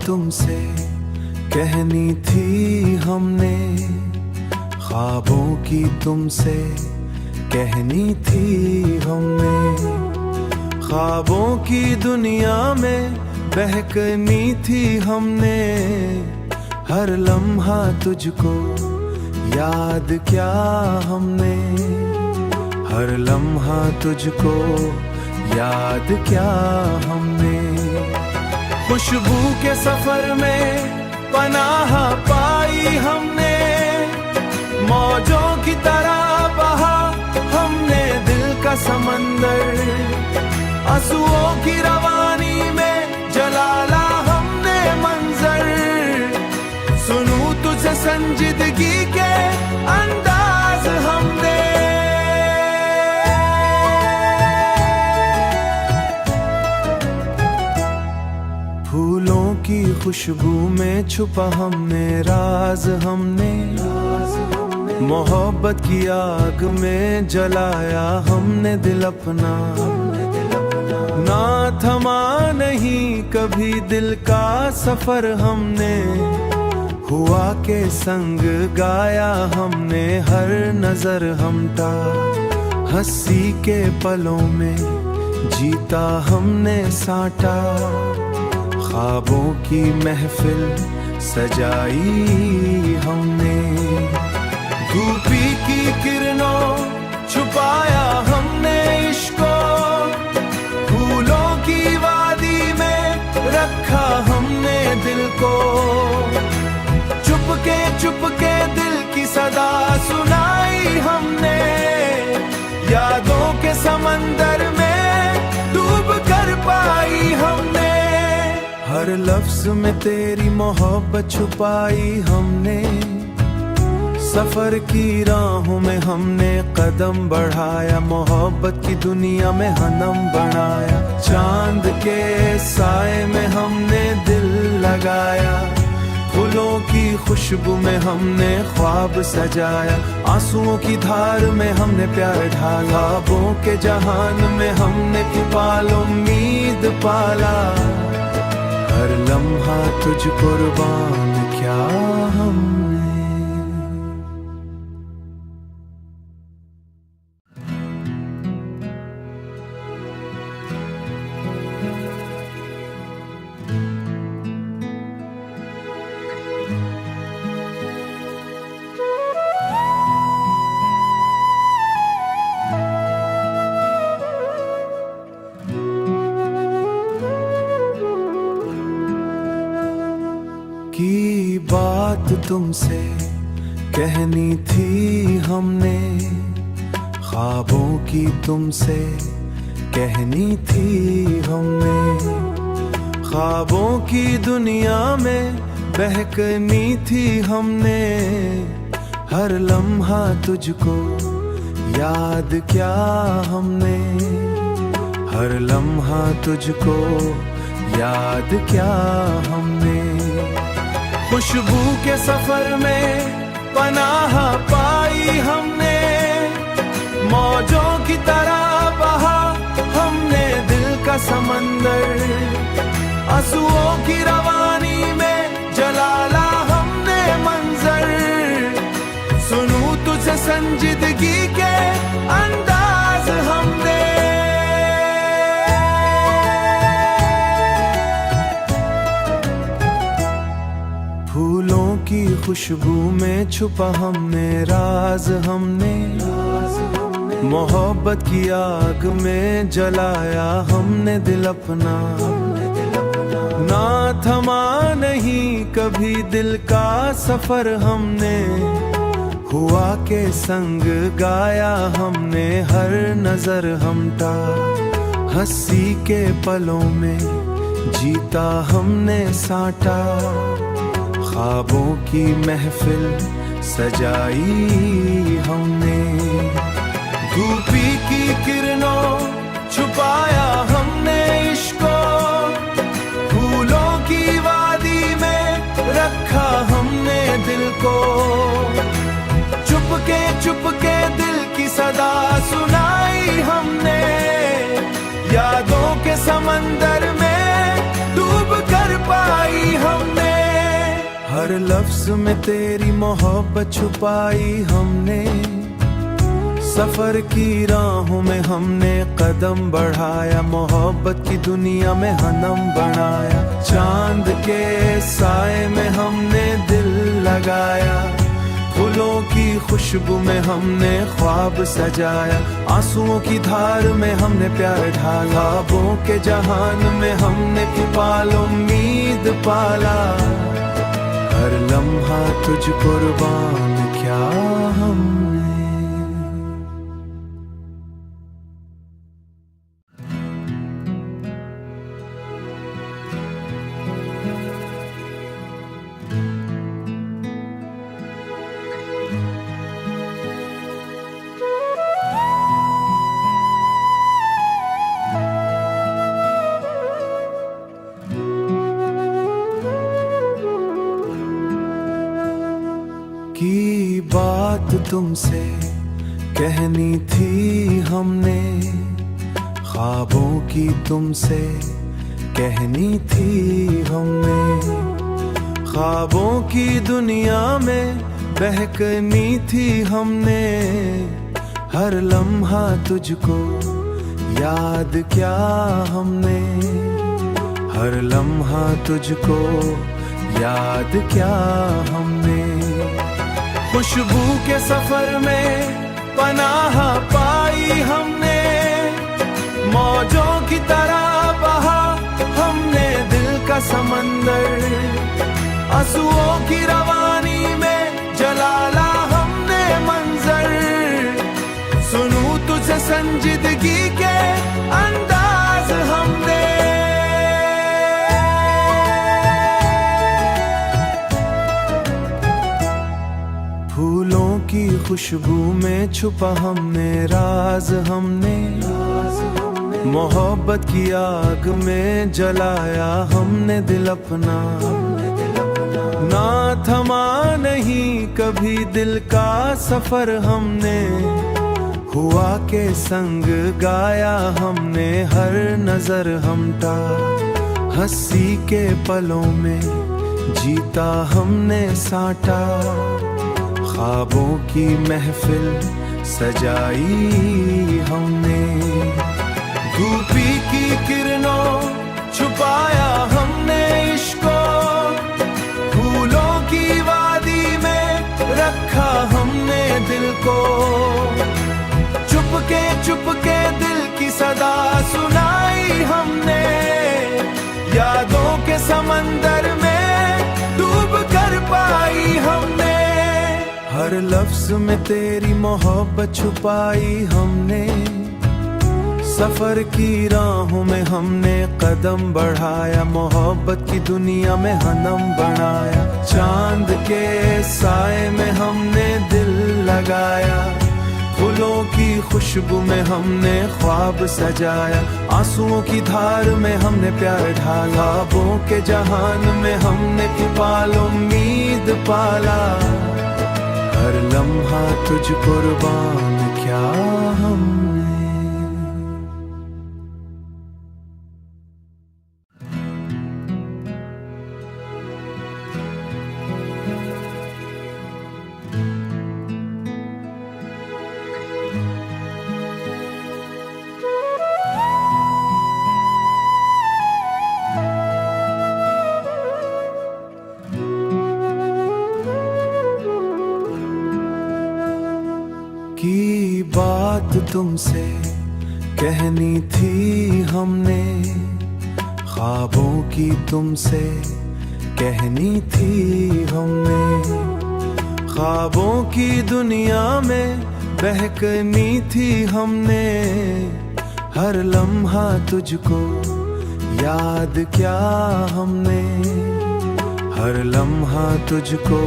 तुमसे कहनी थी हमने, ख्वाबों की तुमसे कहनी थी हमने। ख्वाबों की दुनिया में बहकनी थी हमने, हर लम्हा तुझको याद क्या हमने, हर लम्हा तुझको याद क्या हमने। खुशबू के सफर में पनाह पाई हमने, मौजों की तरह बहा हमने दिल का समंदर, आंसुओं की रवानी में जलाला हमने मंजर। सुनूं तुझे संजीदगी के अंदाज हमने। फूलों की खुशबू में छुपा हमने राज हमने, मोहब्बत की आग में जलाया हमने दिल अपना। ना थमा नहीं कभी दिल का सफर हमने, हुआ के संग गाया हमने हर नजर हमटा। हंसी के पलों में जीता हमने साटा, ख्वाबों की महफिल सजाई हमने। धूपी की किरणों छुपाया हमने इश्को, फूलों की वादी में रखा हमने दिल को। चुपके दिल की सदा सुनाई हमने, यादों के समंदर में डूब कर पाई हमने। हर लफ्ज में तेरी मोहब्बत छुपाई हमने, सफर की राहों में हमने कदम बढ़ाया, मोहब्बत की दुनिया में हनम बनाया। चांद के साए में हमने दिल लगाया, फूलों की खुशबू में हमने ख्वाब सजाया। आंसुओं की धार में हमने प्यार ढाला, ख्वाबों के जहान में हमने पाल उम्मीद पाला। हर लम्हा तुझ कुर्बान क्या हमने। की बात तुमसे कहनी थी हमने, ख्वाबों की तुमसे कहनी थी हमने। ख्वाबों की दुनिया में बहकनी थी हमने, हर लम्हा तुझको याद क्या हमने, हर लम्हा तुझको याद क्या हमने। खुशबू के सफर में पनाह पाई हमने, मौजों की तरह बहा हमने दिल का समंदर। आंसुओं की रवानी में जलाला हमने मंजर। सुनूं तुझे संजीदगी के अंदाज हमने। फूलों की खुशबू में छुपा हमने राज हमने, मोहब्बत की आग में जलाया हमने दिल अपना। ना थमा नहीं कभी दिल का सफर हमने, हुआ के संग गाया हमने हर नजर हमटा। हंसी के पलों में जीता हमने साटा, ख्वाबों की महफिल सजाई हमने। धूपी की किरणों छुपाया हमने इश्को, फूलों की वादी में रखा हमने दिल को। चुपके दिल की सदा सुनाई हमने, यादों के समंदर में डूब कर पाई हम। हर लफ्ज में तेरी मोहब्बत छुपाई हमने, सफर की राहों में हमने कदम बढ़ाया, मोहब्बत की दुनिया में हनम बनाया। चांद के साए में हमने दिल लगाया, फूलों की खुशबू में हमने ख्वाब सजाया, आंसुओं की धार में हमने प्यार ढाला, ख्वाबों के जहान में हमने पाल उम्मीद पाला। हर लम्हा तुझ कुर्बान क्या हमने। की बात तुमसे कहनी थी हमने, ख्वाबों की तुमसे कहनी थी हमने, ख्वाबों की दुनिया में बहकनी थी हमने। हर लम्हा तुझको याद क्या हमने, हर लम्हा तुझको याद क्या हमने। खुशबू के सफर में पनाह पाई हमने, मौजों की तरह बहा हमने दिल का समंदर, आंसुओं की रवानी में जलाला हमने मंजर। सुनूं तुझे संजीदगी के अंदाज हमने, फूलों की खुशबू में छुपा हमने राज हमने, मोहब्बत की आग में जलाया हमने दिल अपना। ना थमा नहीं कभी दिल का सफर हमने, हुआ के संग गाया हमने हर नजर हमटा। हंसी के पलों में जीता हमने साटा, ख्वाबों की महफिल सजाई हमने। धूपी की किरणों छुपाया हमने इश्को, फूलों की वादी में रखा हमने दिल को। चुपके दिल की सदा सुनाई हमने, यादों के समंदर में डूब कर पाई हमने। हर लफ्ज में तेरी मोहब्बत छुपाई हमने, सफर की राहों में हमने कदम बढ़ाया, मोहब्बत की दुनिया में हनम बनाया। चांद के साए में हमने दिल लगाया, फूलों की खुशबू में हमने ख्वाब सजाया, आंसुओं की धार में हमने प्यार ढाला, ख्वाबों के जहान में हमने पाल उम्मीद पाला। हर लम्हा तुझ कुर्बान क्या हमने। की बात तुमसे कहनी थी हमने, ख्वाबों की तुमसे कहनी थी हमने। ख्वाबों की दुनिया में बहकनी थी हमने, हर लम्हा तुझको याद क्या हमने, हर लम्हा तुझको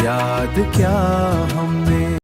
याद क्या हमने।